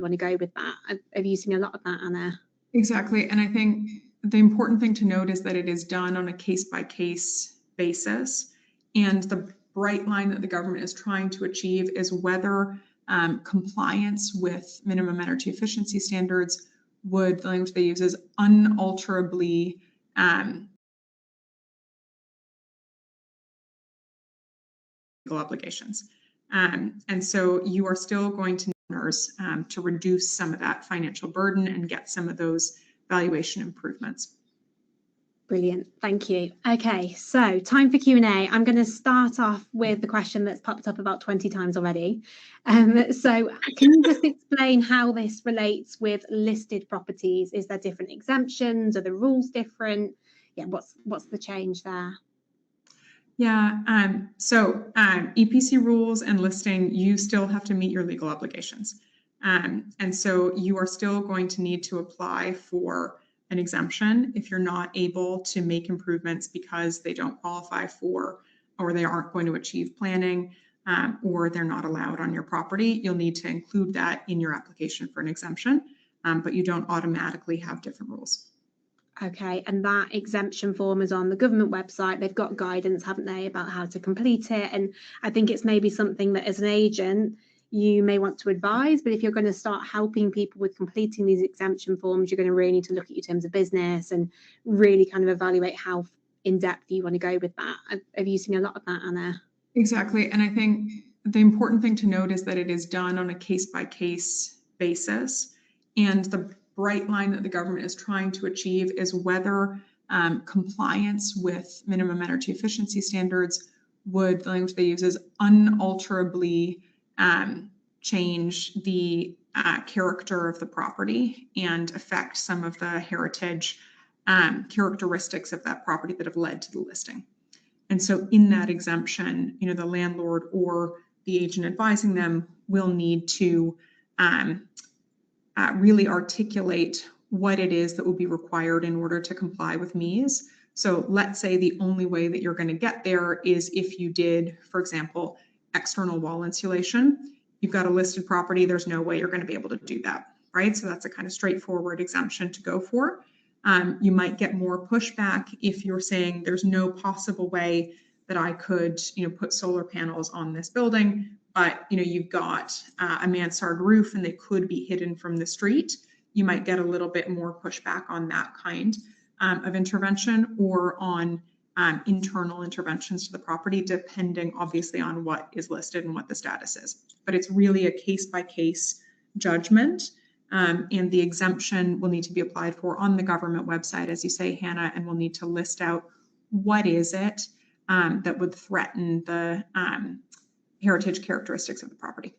want to go with that. Have you seen a lot of that, Anna? Exactly. And I think the important thing to note is that it is done on a case-by-case basis. And the bright line that the government is trying to achieve is whether compliance with minimum energy efficiency standards would, the language they use is unalterably legal obligations. And so you are still going to need owners to reduce some of that financial burden and get some of those valuation improvements. Brilliant, thank you. Okay, so time for Q&A. I'm going to start off with the question that's popped up about 20 times already. So can you just explain how this relates with listed properties? Is there different exemptions? Are the rules different? Yeah, what's the change there? Yeah, EPC rules and listing, you still have to meet your legal obligations. And so you are still going to need to apply for an exemption if you're not able to make improvements because they don't qualify for, or they aren't going to achieve planning, or they're not allowed on your property. You'll need to include that in your application for an exemption, but you don't automatically have different rules. Okay, and that exemption form is on the government website. They've got guidance, haven't they, about how to complete it? And I think it's maybe something that as an agent, you may want to advise, but if you're going to start helping people with completing these exemption forms, you're going to really need to look at your terms of business and really kind of evaluate how in depth you want to go with that. Have you seen a lot of that, Anna? Exactly. And I think the important thing to note is that it is done on a case-by-case basis. And the bright line that the government is trying to achieve is whether compliance with minimum energy efficiency standards would, the language they use is unalterably change the character of the property and affect some of the heritage characteristics of that property that have led to the listing. And so in that exemption, the landlord or the agent advising them will need to really articulate what it is that will be required in order to comply with MEES. So let's say the only way that you're going to get there is if you did, for example, external wall insulation. You've got a listed property, there's no way you're going to be able to do that, right? So that's a kind of straightforward exemption to go for. You might get more pushback if you're saying there's no possible way that I could, put solar panels on this building, but you've got a mansard roof and they could be hidden from the street. You might get a little bit more pushback on that kind of intervention or on internal interventions to the property, depending obviously on what is listed and what the status is. But it's really a case-by-case judgment. And the exemption will need to be applied for on the government website, as you say, Hannah, and we'll need to list out what is it that would threaten the heritage characteristics of the property.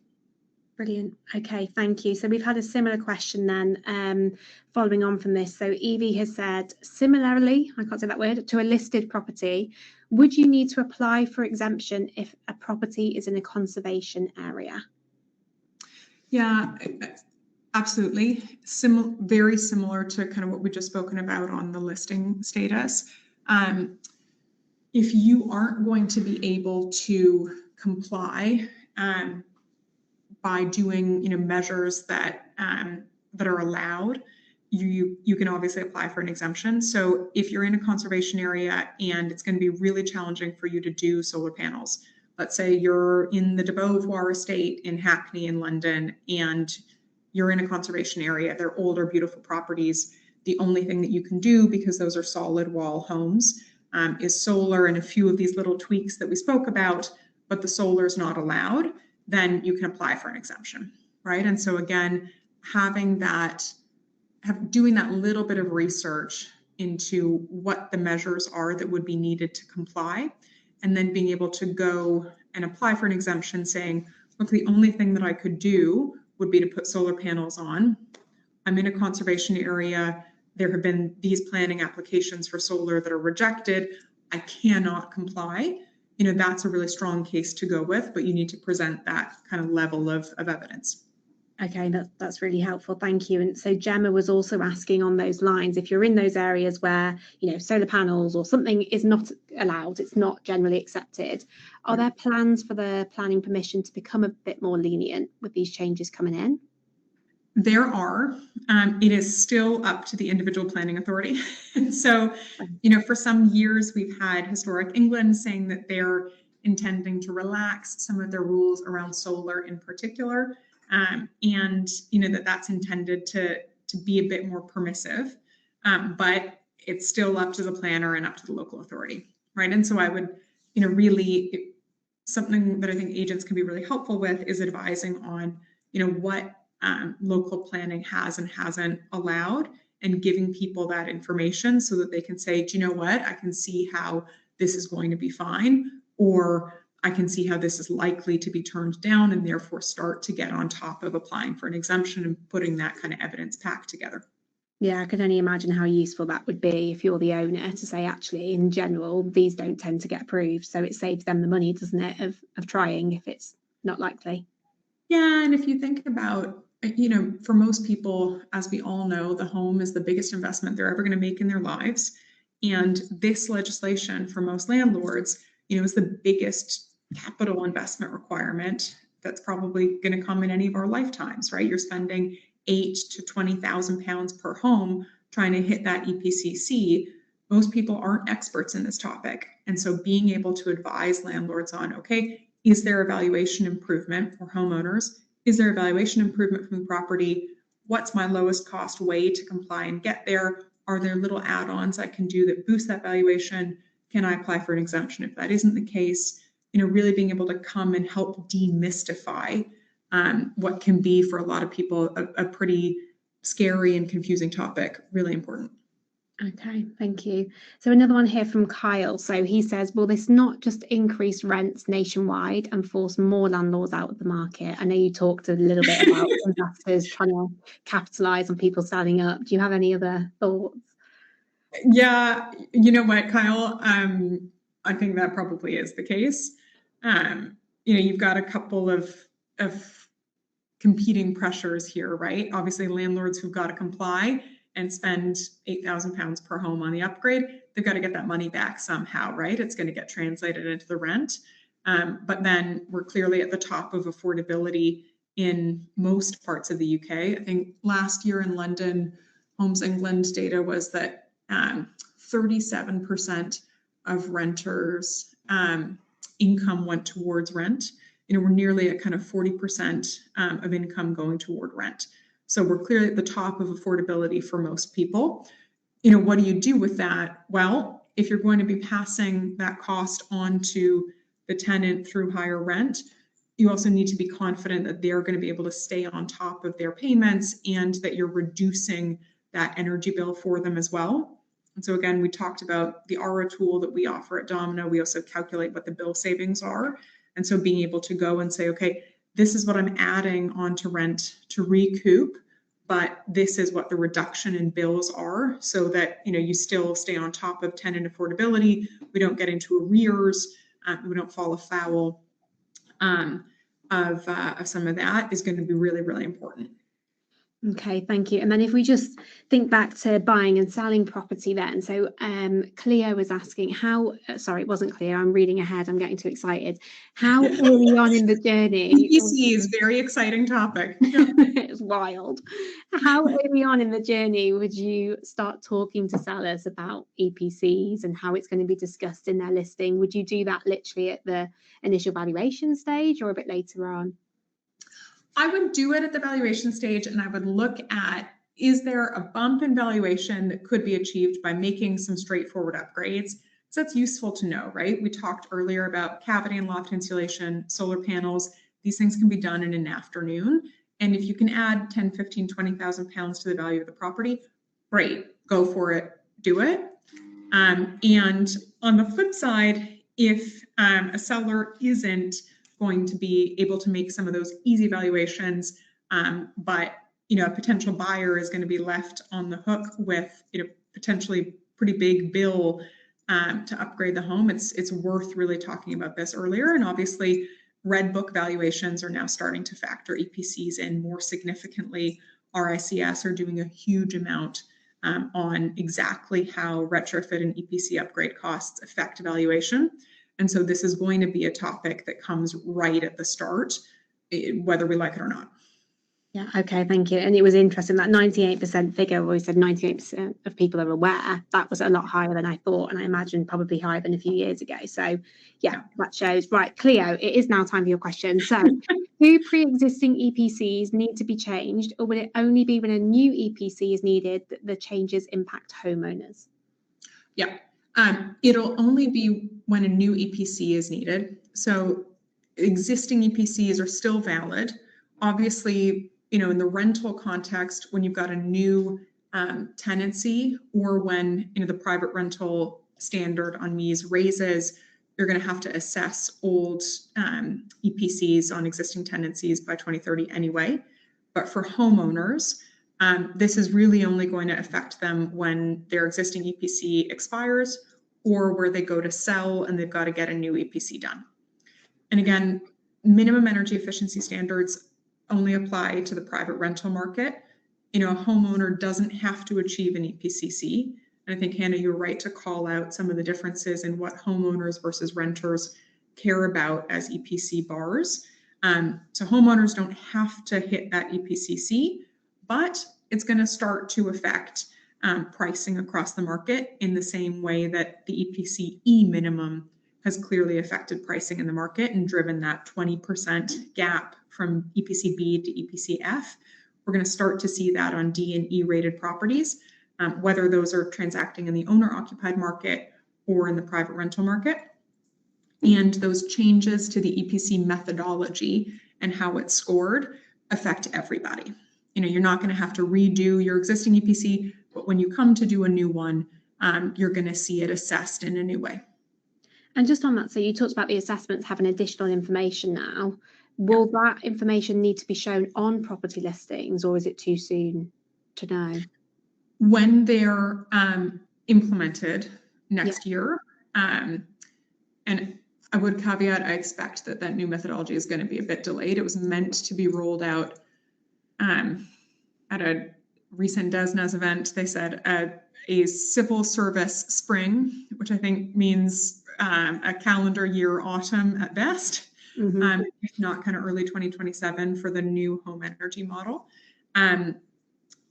Brilliant. Okay, thank you. So we've had a similar question then following on from this. So Evie has said, similarly, I can't say that word, to a listed property, would you need to apply for exemption if a property is in a conservation area? Yeah, absolutely. Very similar to kind of what we just spoken about on the listing status. If you aren't going to be able to comply by doing measures that are allowed, you can obviously apply for an exemption. So if you're in a conservation area and it's going to be really challenging for you to do solar panels, let's say you're in the de Beauvoir estate in Hackney in London and you're in a conservation area, they're older, beautiful properties. The only thing that you can do, because those are solid wall homes, is solar and a few of these little tweaks that we spoke about, but the solar is not allowed, then you can apply for an exemption, right? And so again, doing that little bit of research into what the measures are that would be needed to comply, and then being able to go and apply for an exemption saying, look, the only thing that I could do would be to put solar panels on. I'm in a conservation area. There have been these planning applications for solar that are rejected. I cannot comply. That's a really strong case to go with, but you need to present that kind of level of evidence. Okay, that's really helpful. Thank you. And so Gemma was also asking on those lines, if you're in those areas where, solar panels or something is not allowed, it's not generally accepted, are there plans for the planning permission to become a bit more lenient with these changes coming in? There are. It is still up to the individual planning authority. So, for some years we've had Historic England saying that they're intending to relax some of their rules around solar in particular, and that's intended to be a bit more permissive, but it's still up to the planner and up to the local authority, right? And so I would, really, something that I think agents can be really helpful with is advising on, what local planning has and hasn't allowed, and giving people that information so that they can say, do you know what, I can see how this is going to be fine, or I can see how this is likely to be turned down, and therefore start to get on top of applying for an exemption and putting that kind of evidence pack together. Yeah, I can only imagine how useful that would be if you're the owner to say, actually, in general, these don't tend to get approved. So it saves them the money, doesn't it, of trying if it's not likely. Yeah, and if you think about, for most people, as we all know, the home is the biggest investment they're ever going to make in their lives. And this legislation for most landlords, is the biggest capital investment requirement that's probably going to come in any of our lifetimes, right? You're spending £8,000 to £20,000 per home trying to hit that EPCC. Most people aren't experts in this topic. And so being able to advise landlords on, okay, is there a valuation improvement for homeowners? Is there a valuation improvement from the property? What's my lowest cost way to comply and get there? Are there little add-ons I can do that boost that valuation? Can I apply for an exemption if that isn't the case? Really being able to come and help demystify what can be, for a lot of people, a pretty scary and confusing topic. Really important. Okay, thank you. So another one here from Kyle. So he says, will this not just increase rents nationwide and force more landlords out of the market? I know you talked a little bit about investors trying to capitalize on people selling up. Do you have any other thoughts? Yeah, you know what, Kyle? I think that probably is the case. You've got a couple of competing pressures here, right? Obviously, landlords who've got to comply and spend £8,000 per home on the upgrade, they've got to get that money back somehow, right? It's going to get translated into the rent. But then we're clearly at the top of affordability in most parts of the UK. I think last year in London, Homes England data was that 37% of renters' income went towards rent. We're nearly at kind of 40% of income going toward rent. So we're clearly at the top of affordability for most people. What do you do with that? Well, if you're going to be passing that cost on to the tenant through higher rent, you also need to be confident that they're going to be able to stay on top of their payments and that you're reducing that energy bill for them as well. And so again, we talked about the ARA tool that we offer at Domino. We also calculate what the bill savings are. And so being able to go and say, okay, this is what I'm adding onto rent to recoup, but this is what the reduction in bills are, so that you still stay on top of tenant affordability. We don't get into arrears. We don't fall afoul of some of that, is going to be really, really important. Okay, thank you. And then if we just think back to buying and selling property then. So Cleo was asking how, sorry, it wasn't Cleo, I'm reading ahead, I'm getting too excited. How early on in the journey? EPC is a very exciting topic. It's wild. How early on in the journey would you start talking to sellers about EPCs and how it's going to be discussed in their listing? Would you do that literally at the initial valuation stage or a bit later on? I would do it at the valuation stage, and I would look at, is there a bump in valuation that could be achieved by making some straightforward upgrades? So that's useful to know, right? We talked earlier about cavity and loft insulation, solar panels. These things can be done in an afternoon. And if you can add 10, 15, 20,000 pounds to the value of the property, great, go for it, do it. And on the flip side, if a seller isn't going to be able to make some of those easy valuations, but a potential buyer is going to be left on the hook with potentially pretty big bill to upgrade the home, it's worth really talking about this earlier. And obviously, Red Book valuations are now starting to factor EPCs in more significantly. RICS are doing a huge amount on exactly how retrofit and EPC upgrade costs affect valuation. And so this is going to be a topic that comes right at the start, whether we like it or not. Yeah, okay, thank you. And it was interesting that 98% figure, where we said 98% of people are aware, that was a lot higher than I thought, and I imagine probably higher than a few years ago. So yeah, that shows. Right, Cleo, it is now time for your question. So do pre-existing EPCs need to be changed, or will it only be when a new EPC is needed that the changes impact homeowners? Yeah, it'll only be when a new EPC is needed. So existing EPCs are still valid. Obviously, in the rental context, when you've got a new tenancy, or when the private rental standard on MEES raises, you're going to have to assess old EPCs on existing tenancies by 2030 anyway. But for homeowners, this is really only going to affect them when their existing EPC expires, or where they go to sell and they've got to get a new EPC done. And again, minimum energy efficiency standards only apply to the private rental market. A homeowner doesn't have to achieve an EPCC. And I think, Hannah, you're right to call out some of the differences in what homeowners versus renters care about as EPC bars. So homeowners don't have to hit that EPCC, but it's going to start to affect pricing across the market in the same way that the EPCE minimum has clearly affected pricing in the market and driven that 20% gap from EPC-B to EPC-F. We're going to start to see that on D and E rated properties, whether those are transacting in the owner-occupied market or in the private rental market. And those changes to the EPC methodology and how it's scored affect everybody. You're not going to have to redo your existing EPC, but when you come to do a new one, you're going to see it assessed in a new way. And just on that, so you talked about the assessments having additional information now. Will that information need to be shown on property listings, or is it too soon to know? When they're implemented next year, and I would caveat, I expect that new methodology is going to be a bit delayed. It was meant to be rolled out at a recent DESNAS event. They said a civil service spring, which I think means a calendar year autumn at best, if not kind of early 2027 for the new home energy model.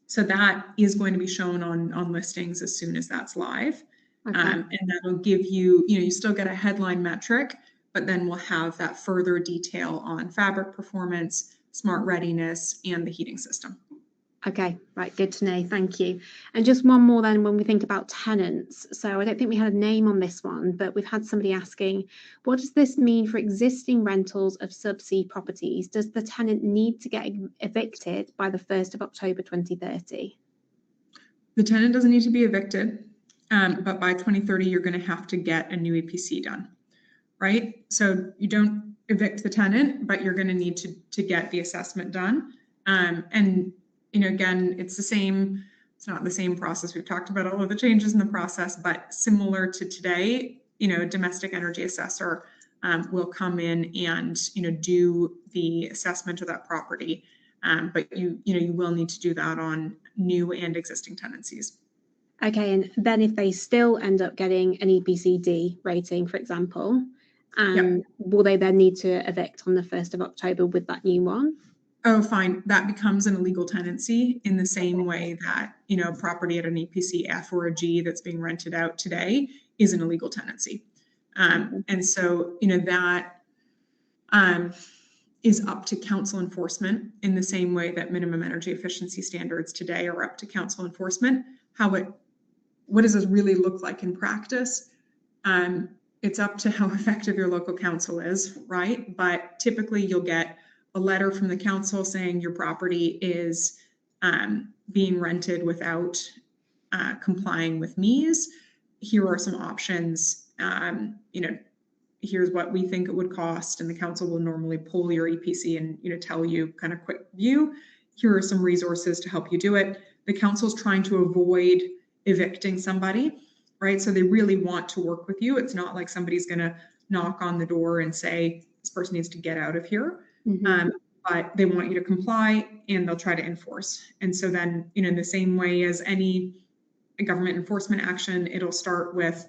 So that is going to be shown on listings as soon as that's live. Okay. And that'll give you, you still get a headline metric, but then we'll have that further detail on fabric performance, smart readiness, and the heating system. Okay, right, good to know, thank you. And just one more then, when we think about tenants. So I don't think we had a name on this one, but we've had somebody asking, what does this mean for existing rentals of sub-C properties? Does the tenant need to get evicted by the 1st of October 2030? The tenant doesn't need to be evicted, but by 2030, you're going to have to get a new EPC done, right? So you don't evict the tenant, but you're going to need to get the assessment done. And again, it's not the same process. We've talked about all of the changes in the process, but similar to today, a domestic energy assessor will come in and, do the assessment of that property. But you will need to do that on new and existing tenancies. Okay, and then if they still end up getting an EPC-D rating, for example, will they then need to evict on the 1st of October with that new one? Oh, fine. That becomes an illegal tenancy in the same way that, property at an EPC F or a G that's being rented out today is an illegal tenancy. And so, that is up to council enforcement in the same way that minimum energy efficiency standards today are up to council enforcement. What does this really look like in practice? It's up to how effective your local council is, right? But typically you'll get a letter from the council saying your property is being rented without complying with MEES. Here are some options. Here's what we think it would cost, and the council will normally pull your EPC and tell you kind of quick view. Here are some resources to help you do it. The council's trying to avoid evicting somebody, right? So they really want to work with you. It's not like somebody's going to knock on the door and say this person needs to get out of here. But they want you to comply, and they'll try to enforce. And so then, in the same way as any government enforcement action, it'll start with,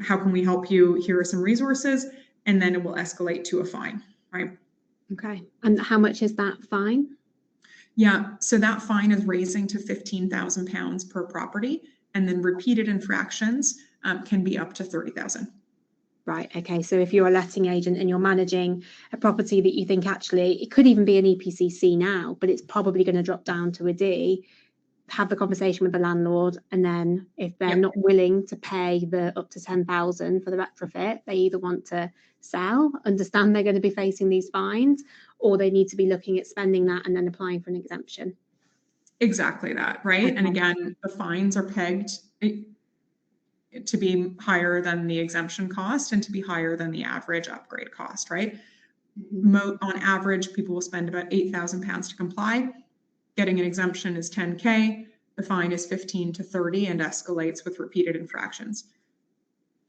how can we help you? Here are some resources, and then it will escalate to a fine, right? Okay. And how much is that fine? Yeah, so that fine is raising to £15,000 per property, and then repeated infractions can be up to 30,000. Right, okay, so if you're a letting agent and you're managing a property that you think actually, it could even be an EPCC now, but it's probably going to drop down to a D, have the conversation with the landlord, and then if they're not willing to pay the up to 10,000 for the retrofit, they either want to sell, understand they're going to be facing these fines, or they need to be looking at spending that and then applying for an exemption. Exactly that, right? Okay. And again, the fines are pegged to be higher than the exemption cost and to be higher than the average upgrade cost, right? On average, people will spend about £8,000 to comply. Getting an exemption is 10K. The fine is 15 to 30 and escalates with repeated infractions.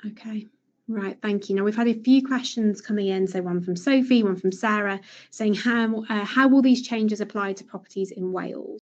Okay, right, thank you. Now we've had a few questions coming in, so one from Sophie, one from Sarah, saying how will these changes apply to properties in Wales?